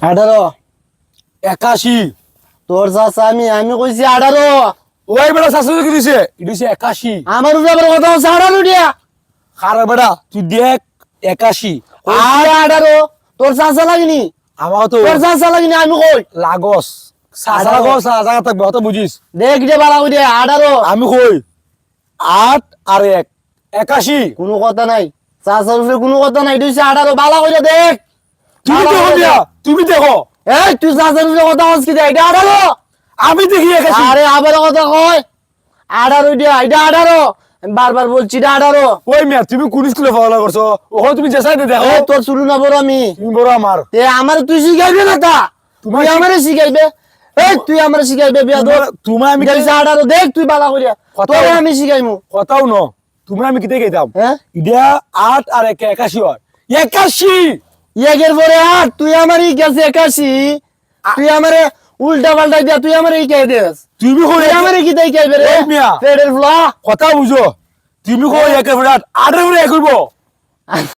81 তোর চাচা আমি কইছি 18 ওই বেটা শাশুড়ি কি দিছে ইডিছে 81 আমার উপরে আবার কথা হচ্ছে 18 দিয়া খারাপ বেটা তুই দেখ 81 আর 18 তোর চাচা লাগনি আমার তো তোর চাচা লাগনি আমি কই লাগস সাজা 18 লাগস সাজা থাকবে অত বুঝিস দেখ যে বালা কই দে 18 আমি কই 8 আর 1 81 কোনো কথা নাই চাচার উপরে কোনো কথা নাই তুই 18 বালা কই দেখ তুমি দেখো দিয়া তুমি দেখো এই তুই চাচার উপরে কথা হচ্ছে কি দে এটা 18 আমি দেখি 81 আরে আবার কথা কয় 18 দিয়া এটা 18 আমি বারবার বলছি এটা 18 ওই মিয়া তুমি কোন স্কুলে পড়াশোনা করছো ওহ তুমি যেসাইতে দেখো এই তোর শুরু না বড় আমি তুমি বড় আমার তে আমার তুই শিখাইবে না তা তোমার তুই আমারে শিখাইবে এই তুই আমারে শিখাইবে বিয়া দো তোমার আমি গেছে 18 দেখ তুই বালা করিয়া কথা তোরে বল। আমি শিখাইমু কথাও ন তুমি আমি কিতে গেতাম হ্যাঁ ইডিয়া 8 আর 1 81 হয় 81 একের পরে 8 তুই আমারই গেছে 81 তুই আমারে উল্টা পাল্টা দিয়া তুই আমারে শিখাই দেস তুমি কই তুই আমারে কি দেই খাইবে রে ওই মিয়া। পেটের ফুলা কথা বুঝো তুমি কই একে বিরাট 8 এর 1 হইব